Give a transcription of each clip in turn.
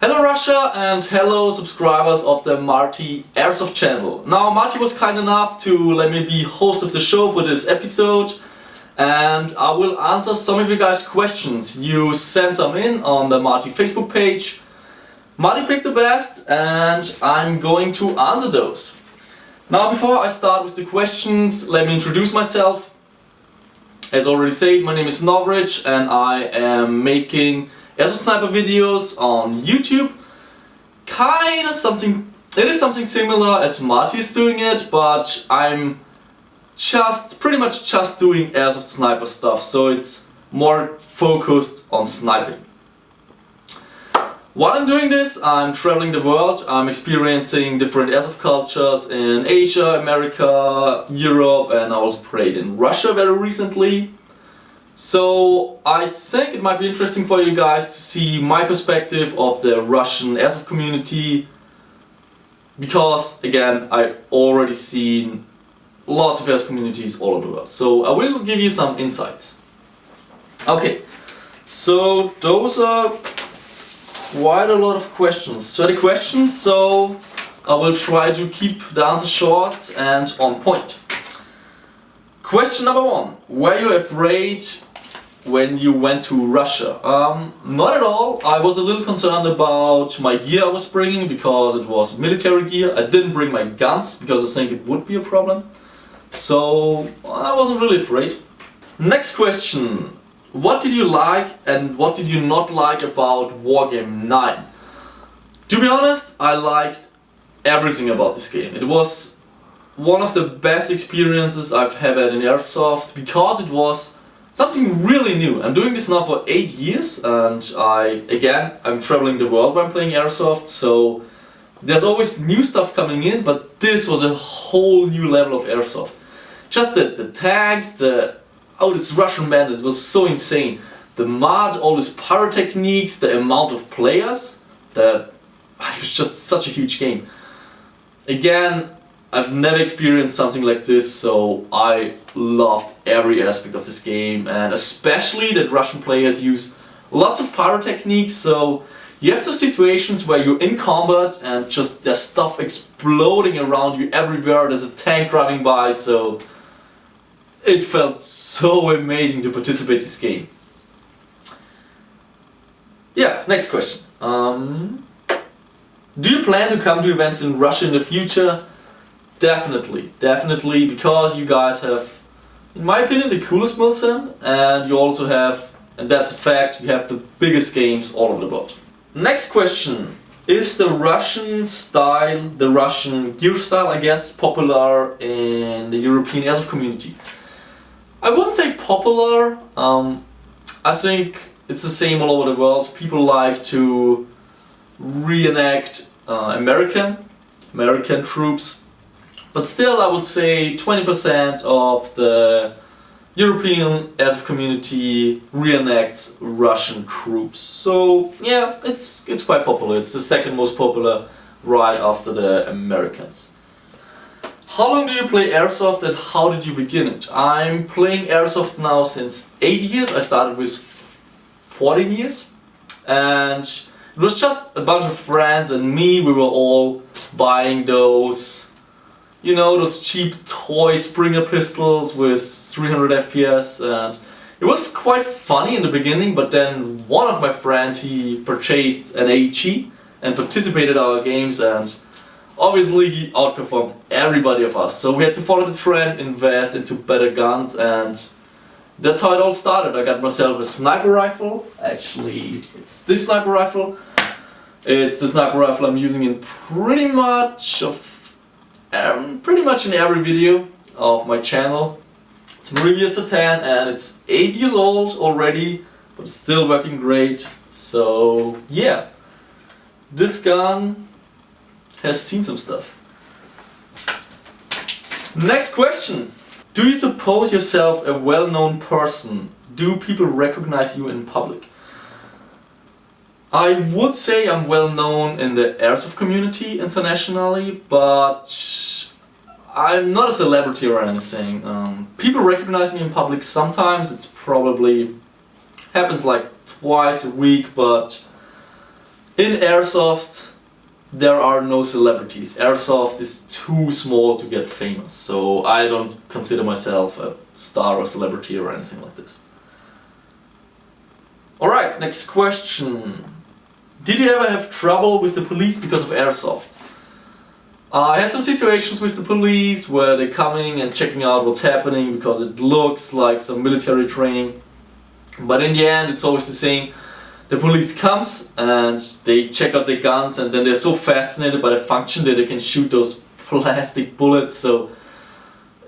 Hello Russia and hello subscribers of the Marty Airsoft channel. Now Marty was kind enough to let me be host of the show for this episode, and I will answer some of you guys' questions. You sent some in on the Marty Facebook page. Marty picked the best and I'm going to answer those. Now before I start with the questions, let me introduce myself. As already said, my name is NOVRITSCH and I am making Airsoft sniper videos on YouTube. It is something similar as Marty is doing it, but I'm pretty much just doing Airsoft sniper stuff, so it's more focused on sniping. While I'm doing this, I'm traveling the world. I'm experiencing different Airsoft cultures in Asia, America, Europe, and I also played in Russia very recently. So I think it might be interesting for you guys to see my perspective of the Russian Airsoft community, because again, I've already seen lots of Airsoft communities all over the world. So I will give you some insights. Okay, so those are quite a lot of questions, 30 questions, so I will try to keep the answers short and on point. Question number 1. Were you afraid when you went to Russia? Not at all. I was a little concerned about my gear I was bringing because it was military gear. I didn't bring my guns because I think it would be a problem. So I wasn't really afraid. Next question. What did you like and what did you not like about Wargame 9? To be honest, I liked everything about this game. It was one of the best experiences I've had in Airsoft because it was something really new. I'm doing this now for 8 years and I'm traveling the world when I'm playing Airsoft, so there's always new stuff coming in, but this was a whole new level of Airsoft. Just the tanks, this Russian madness was so insane. The mod, all these pyrotechniques, the amount of players, it was just such a huge game. Again, I've never experienced something like this, so I loved every aspect of this game, and especially that Russian players use lots of pyrotechniques, so you have those situations where you're in combat and just there's stuff exploding around you everywhere, there's a tank driving by, so it felt so amazing to participate in this game. Yeah, next question. Do you plan to come to events in Russia in the future? Definitely, because you guys have, in my opinion, the coolest milsim, and you also have, and that's a fact, you have the biggest games all over the world. Next question. Is the Russian style, the Russian gear style, I guess, popular in the European Airsoft community? I wouldn't say popular. I think it's the same all over the world. People like to reenact American troops. But still, I would say 20% of the European Airsoft community reenacts Russian troops. So yeah, it's quite popular. It's the second most popular right after the Americans. How long do you play Airsoft and how did you begin it? I'm playing Airsoft now since 8 years. I started with 14 years. And it was just a bunch of friends and me. We were all buying those cheap toy Springer pistols with 300 FPS, and it was quite funny in the beginning, but then one of my friends, he purchased an AEG and participated in our games, and obviously he outperformed everybody of us, so we had to follow the trend, invest into better guns, and that's how it all started. I got myself a sniper rifle. Actually, it's this sniper rifle. It's the sniper rifle I'm using in pretty much in every video of my channel. It's Marty Satan and it's 8 years old already, but it's still working great. So yeah, this gun has seen some stuff. Next question. Do you suppose yourself a well-known person? Do people recognize you in public? I would say I'm well known in the Airsoft community internationally, but I'm not a celebrity or anything. People recognize me in public sometimes. It's probably happens like twice a week, but In Airsoft, there are no celebrities. Airsoft is too small to get famous, so I don't consider myself a star or celebrity or anything like this. Alright, next question. Did you ever have trouble with the police because of Airsoft? I had some situations with the police where they're coming and checking out what's happening because it looks like some military training. But in the end, it's always the same. The police comes and they check out their guns, and then they're so fascinated by the function that they can shoot those plastic bullets. So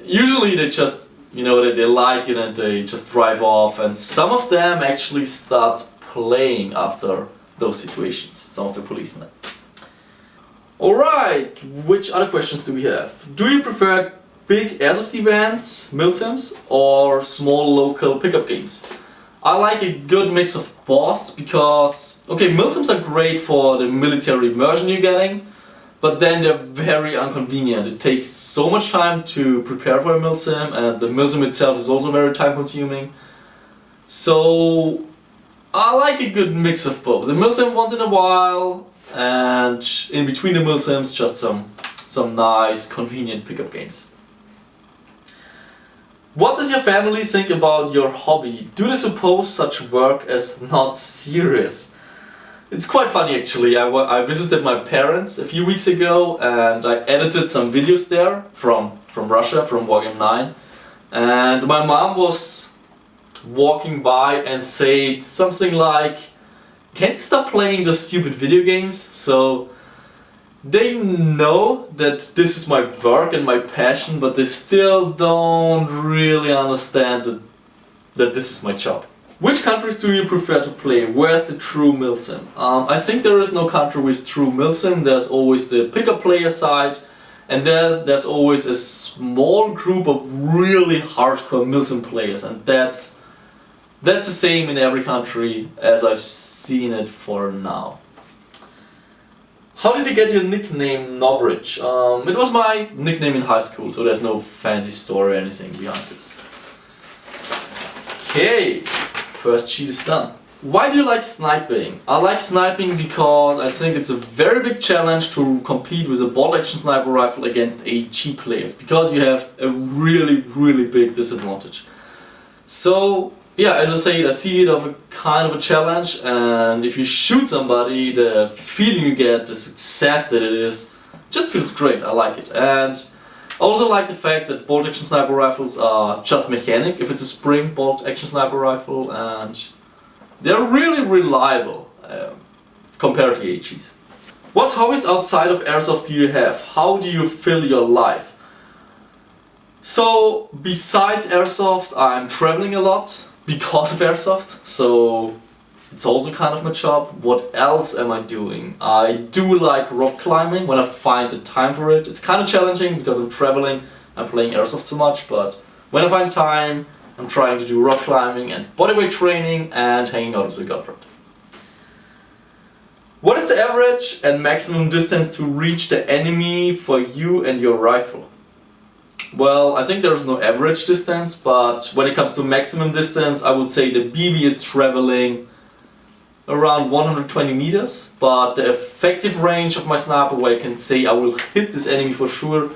usually they just, you know, they like it and they just drive off, and some of them actually start playing after those situations, some of the policemen. Alright, which other questions do we have? Do you prefer big Airsoft events, milsims, or small local pickup games? I like a good mix of both because, okay, milsims are great for the military immersion you're getting, but then they're very inconvenient. It takes so much time to prepare for a milsim, and the milsim itself is also very time consuming. So I like a good mix of both. A milsim once in a while, and in between the milsims just some nice convenient pickup games. What does your family think about your hobby? Do they suppose such work as not serious? It's quite funny actually. I visited my parents a few weeks ago and I edited some videos there from Russia, from Wargame 9. And my mom was walking by and said something like, "Can't you stop playing those stupid video games?" So they know that this is my work and my passion, but they still don't really understand that this is my job. Which countries do you prefer to play? Where's the true milsim? I think there is no country with true milsim. There's always the pickup player side, and there's always a small group of really hardcore milsim players, and that's the same in every country as I've seen it for now. How did you get your nickname NOVRITSCH? It was my nickname in high school, so there's no fancy story or anything behind this. Okay, first sheet is done. Why do you like sniping? I like sniping because I think it's a very big challenge to compete with a bolt-action sniper rifle against AG players, because you have a really big disadvantage. So yeah, as I said, I see it as a kind of a challenge, and if you shoot somebody, the feeling you get, the success that it is, just feels great. I like it. And I also like the fact that bolt action sniper rifles are just mechanic if it's a spring bolt action sniper rifle, and they're really reliable compared to AGs. What hobbies outside of Airsoft do you have? How do you fill your life? So besides Airsoft, I'm traveling a lot because of Airsoft, so it's also kind of my job. What else am I doing? I do like rock climbing when I find the time for it. It's kind of challenging because I'm traveling and playing Airsoft so much, but when I find time, I'm trying to do rock climbing and bodyweight training and hanging out with my girlfriend. What is the average and maximum distance to reach the enemy for you and your rifle? Well, I think there's no average distance, but when it comes to maximum distance, I would say the BB is traveling around 120 meters, but the effective range of my sniper, where I can say I will hit this enemy for sure,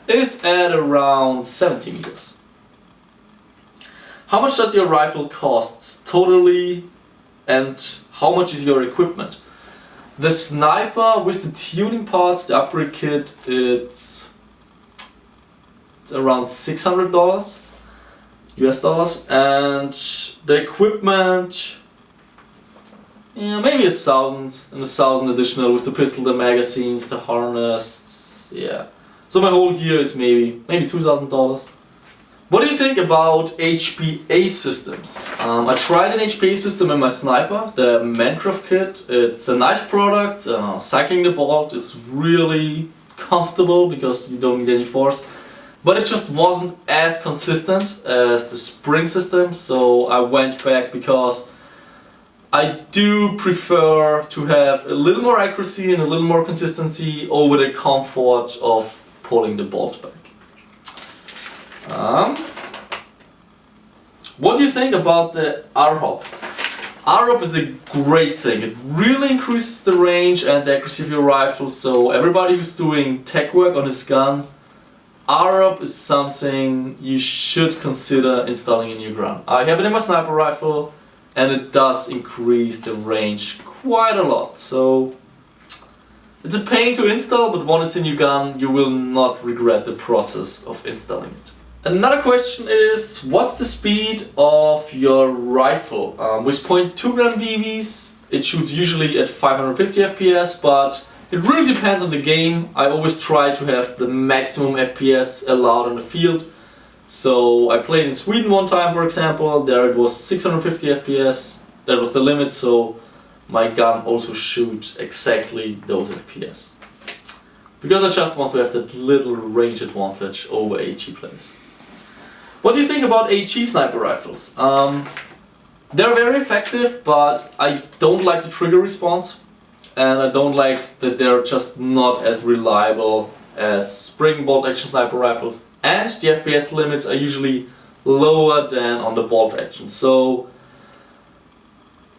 is at around 70 meters. How much does your rifle cost totally, and how much is your equipment? The sniper with the tuning parts, the upgrade kit, it's around $600 US dollars, and the equipment, yeah, maybe $1,000 additional with the pistol, the magazines, the harness, yeah. So my whole gear is maybe $2,000. What do you think about HPA systems? I tried an HPA system in my sniper, the Minecraft kit. It's a nice product. Cycling the bolt is really comfortable because you don't need any force. But it just wasn't as consistent as the spring system, so I went back because I do prefer to have a little more accuracy and a little more consistency over the comfort of pulling the bolt back. What do you think about the RHOP? ROP is a great thing. It really increases the range and the accuracy of your rifle, so everybody who's doing tech work on his gun, ROP is something you should consider installing in your gun. I have it in my sniper rifle and it does increase the range quite a lot. So it's a pain to install, but once it's in your gun, you will not regret the process of installing it. Another question is, what's the speed of your rifle? With 0.2 gram BBs, it shoots usually at 550 FPS, but it really depends on the game. I always try to have the maximum FPS allowed on the field. So I played in Sweden one time, for example. There it was 650 FPS. That was the limit, so my gun also shoots exactly those FPS. Because I just want to have that little range advantage over HE players. What do you think about HE sniper rifles? They're very effective, but I don't like the trigger response. And I don't like that they're just not as reliable as spring bolt action sniper rifles. And the FPS limits are usually lower than on the bolt action. So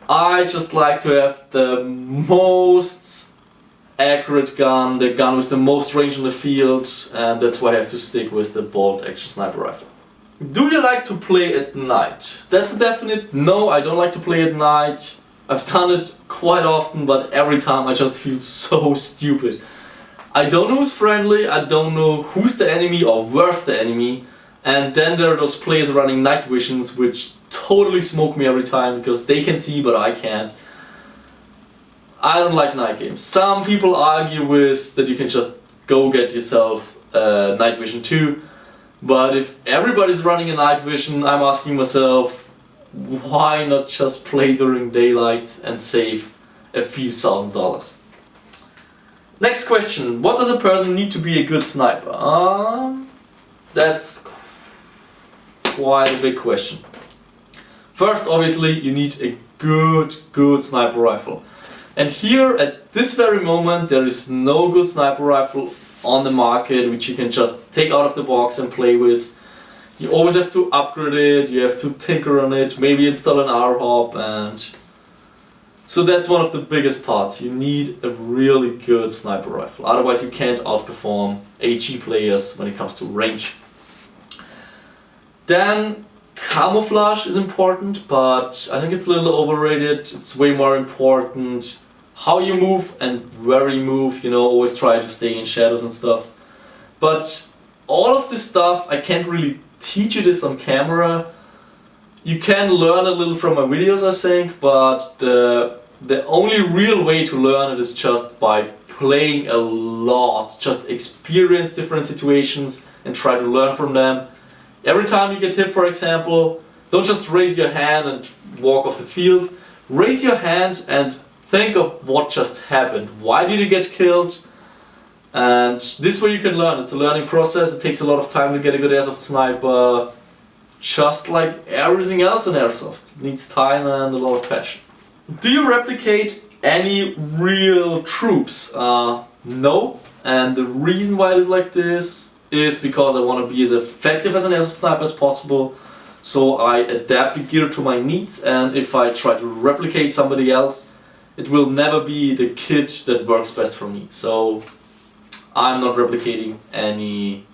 I just like to have the most accurate gun, the gun with the most range in the field, and that's why I have to stick with the bolt action sniper rifle. Do you like to play at night? That's a definite no, I don't like to play at night. I've done it quite often, but every time I just feel so stupid. I don't know who's friendly, I don't know who's the enemy or where's the enemy, and then there are those players running night visions which totally smoke me every time because they can see but I can't. I don't like night games. Some people argue with that you can just go get yourself night vision too, but if everybody's running a night vision, I'm asking myself, why not just play during daylight and save a few $1,000s? Next question, what does a person need to be a good sniper? That's quite a big question. First, obviously, you need a good sniper rifle. And here, at this very moment, there is no good sniper rifle on the market which you can just take out of the box and play with. You always have to upgrade it, you have to tinker on it, maybe install an R-hop, and so that's one of the biggest parts. You need a really good sniper rifle, otherwise you can't outperform HE players when it comes to range. Then camouflage is important, but I think it's a little overrated. It's way more important how you move and where you move, you know, always try to stay in shadows and stuff. But all of this stuff, I can't really teach you this on camera. You can learn a little from my videos, I think, but the only real way to learn it is just by playing a lot. Just experience different situations and try to learn from them. Every time you get hit, for example, don't just raise your hand and walk off the field. Raise your hand and think of what just happened. Why did you get killed? And this way you can learn. It's a learning process. It takes a lot of time to get a good airsoft sniper. Just like everything else in airsoft. It needs time and a lot of passion. Do you replicate any real troops? No. And the reason why it is like this is because I want to be as effective as an airsoft sniper as possible. So I adapt the gear to my needs, and if I try to replicate somebody else, it will never be the kit that works best for me. So I'm not replicating any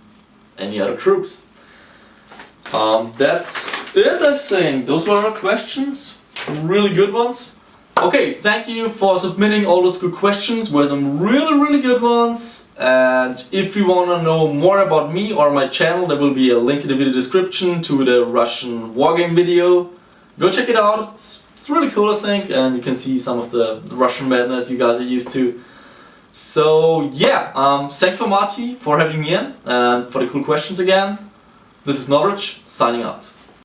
other troops. That's it, I think. Those were our questions. Some really good ones. Okay, thank you for submitting all those good questions. Were some really good ones. And if you want to know more about me or my channel, there will be a link in the video description to the Russian wargame video. Go check it out. It's really cool, I think, and you can see some of the Russian madness you guys are used to. So yeah, thanks for Marty for having me in and for the cool questions again. This is NOVRITSCH signing out.